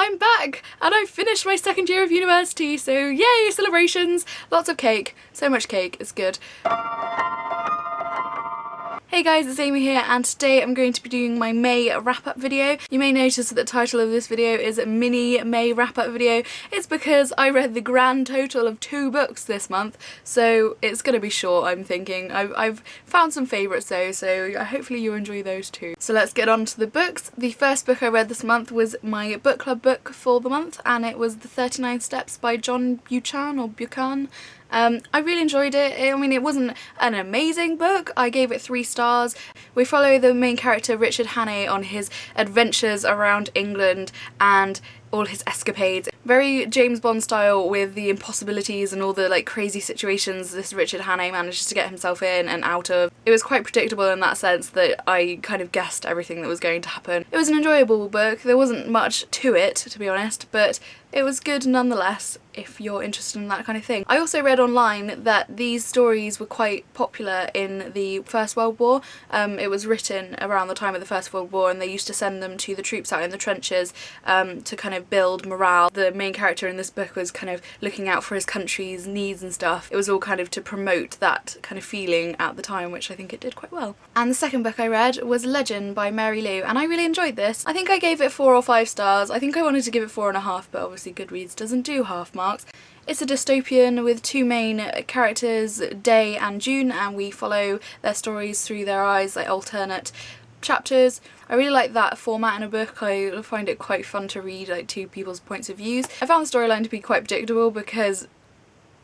I'm back and I've finished my second year of university, so yay, celebrations, lots of cake, so much cake, it's good. Hey guys, it's Amy here and today I'm going to be doing my May wrap-up video. You may notice that the title of this video is Mini May wrap-up video. It's because I read the grand total of 2 books this month, so it's going to be short, I'm thinking. I've found some favourites though, so hopefully you enjoy those too. So let's get on to the books. The first book I read this month was my book club book for the month, and it was The 39 Steps by John Buchan. I really enjoyed it. I mean, it wasn't an amazing book. I gave it 3 stars. We follow the main character Richard Hannay on his adventures around England and all his escapades. Very James Bond style with the impossibilities and all the like crazy situations this Richard Hannay manages to get himself in and out of. It was quite predictable in that sense that I kind of guessed everything that was going to happen. It was an enjoyable book. There wasn't much to it, to be honest, but it was good nonetheless if you're interested in that kind of thing. I also read online that these stories were quite popular in the First World War. It was written around the time of the First World War and they used to send them to the troops out in the trenches to kind of build morale. The main character in this book was kind of looking out for his country's needs and stuff. It was all kind of to promote that kind of feeling at the time, which I think it did quite well. And the second book I read was Legend by Mary Lou, and I really enjoyed this. I think I gave it 4 or 5 stars. I think I wanted to give it 4.5, but obviously Goodreads doesn't do half marks. It's a dystopian with 2 main characters, Day and June, and we follow their stories through their eyes, like alternate chapters. I really like that format in a book. I find it quite fun to read like 2 people's points of views. I found the storyline to be quite predictable because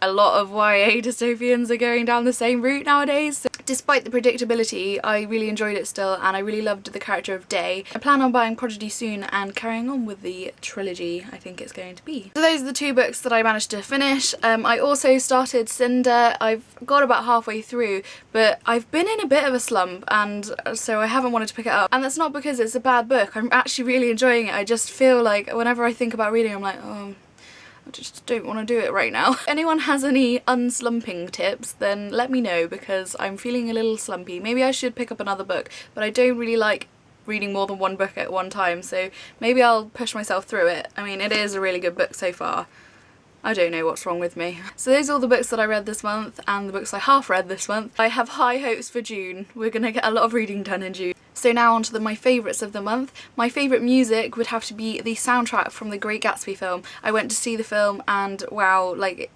a lot of YA dystopians are going down the same route nowadays. So despite the predictability, I really enjoyed it still, and I really loved the character of Day. I plan on buying Prodigy soon and carrying on with the trilogy I think it's going to be. So those are the 2 books that I managed to finish. I also started Cinder. I've got about halfway through, but I've been in a bit of a slump and so I haven't wanted to pick it up. And that's not because it's a bad book. I'm actually really enjoying it. I just feel like whenever I think about reading, I'm like, oh, I just don't want to do it right now. If anyone has any unslumping tips, then let me know because I'm feeling a little slumpy. Maybe I should pick up another book, but I don't really like reading more than 1 book at one time, so maybe I'll push myself through it. I mean, it is a really good book so far. I don't know what's wrong with me. So those are all the books that I read this month and the books I half read this month. I have high hopes for June. We're gonna get a lot of reading done in June. So now on to my favourites of the month. My favourite music would have to be the soundtrack from The Great Gatsby film. I went to see the film and wow, like,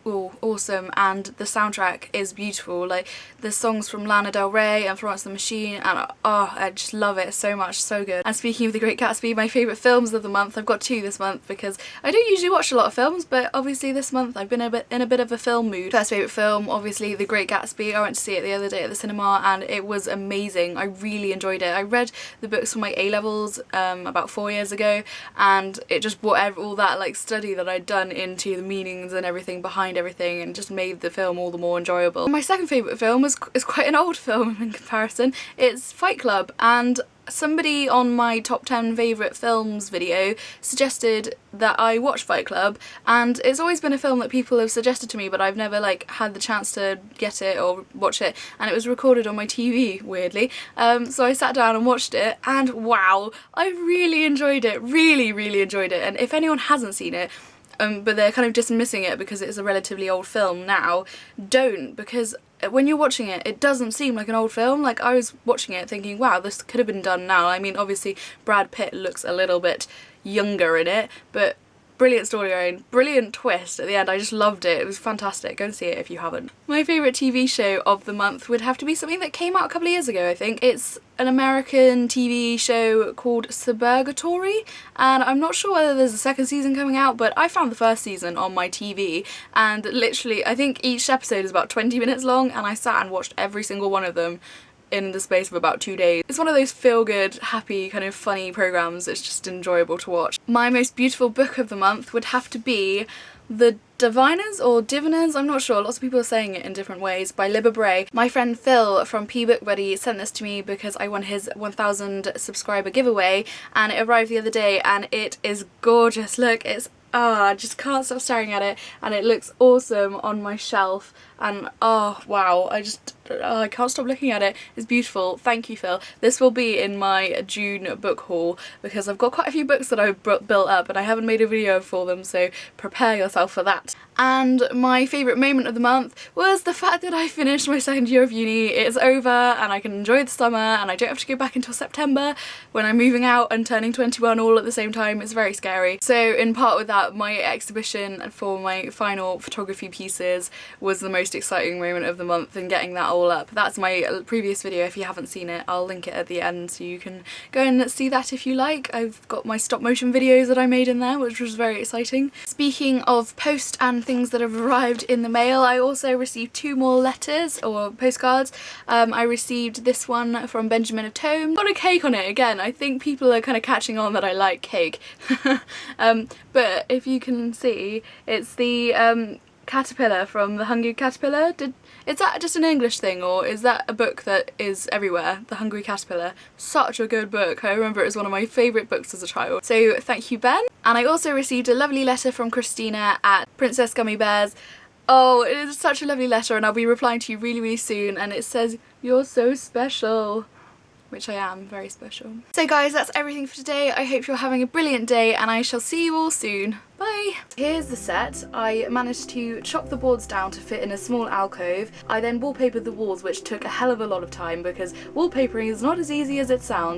oh, awesome, and the soundtrack is beautiful. Like the songs from Lana Del Rey and Florence and the Machine, and oh, I just love it so much, so good. And speaking of The Great Gatsby, my favourite films of the month, I've got 2 this month because I don't usually watch a lot of films, but obviously this month I've been in a bit of a film mood. First favourite film, obviously The Great Gatsby. I went to see it the other day at the cinema and it was amazing. I really enjoyed it. I read the books for my A-levels about 4 years ago, and it just brought all that like study that I'd done into the meanings and everything behind everything, and just made the film all the more enjoyable. My second favourite film is quite an old film in comparison. It's Fight Club, and somebody on my top 10 favourite films video suggested that I watch Fight Club, and it's always been a film that people have suggested to me, but I've never like had the chance to get it or watch it, and it was recorded on my TV, weirdly. So I sat down and watched it, and wow, I really enjoyed it, really enjoyed it. And if anyone hasn't seen it, but they're kind of dismissing it because it's a relatively old film now, don't, because when you're watching it, it doesn't seem like an old film. Like, I was watching it thinking, wow, this could have been done now. I mean, obviously Brad Pitt looks a little bit younger in it, but brilliant storyline, brilliant twist at the end. I just loved it. It was fantastic. Go and see it if you haven't. My favourite TV show of the month would have to be something that came out a couple of years ago, I think. It's an American TV show called Suburgatory, and I'm not sure whether there's a 2nd season coming out, but I found the 1st season on my TV, and literally I think each episode is about 20 minutes long, and I sat and watched every single one of them in the space of about 2 days. It's one of those feel-good, happy, kind of funny programs. It's just enjoyable to watch. My most beautiful book of the month would have to be The Diviners or Diviners, I'm not sure, lots of people are saying it in different ways, by Libba Bray. My friend Phil from P-Book Buddy sent this to me because I won his 1000 subscriber giveaway, and it arrived the other day and it is gorgeous. Look, it's I just can't stop staring at it, and it looks awesome on my shelf. and oh wow, I can't stop looking at it. It's beautiful. Thank you, Phil. This will be in my June book haul because I've got quite a few books that I've built up and I haven't made a video for them, so prepare yourself for that. And my favourite moment of the month was the fact that I finished my second year of uni. It's over and I can enjoy the summer and I don't have to go back until September when I'm moving out and turning 21 all at the same time. It's very scary. So in part with that, my exhibition for my final photography pieces was the most exciting moment of the month, and getting that all up. That's my previous video. If you haven't seen it, I'll link it at the end so you can go and see that if you like. I've got my stop motion videos that I made in there, which was very exciting. Speaking of post and things that have arrived in the mail, I also received 2 more letters or postcards. I received this one from Benjamin of Tome. Got a cake on it again. I think people are kind of catching on that I like cake. But if you can see, it's the caterpillar from The Hungry Caterpillar. Is that just an English thing, or is that a book that is everywhere? The Hungry Caterpillar. Such a good book. I remember it was one of my favourite books as a child. So thank you, Ben. And I also received a lovely letter from Christina at Princess Gummy Bears. Oh, it is such a lovely letter, and I'll be replying to you really, really soon, and it says, "You're so special." Which I am, very special. So guys, that's everything for today. I hope you're having a brilliant day, and I shall see you all soon. Bye! Here's the set. I managed to chop the boards down to fit in a small alcove. I then wallpapered the walls, which took a hell of a lot of time because wallpapering is not as easy as it sounds.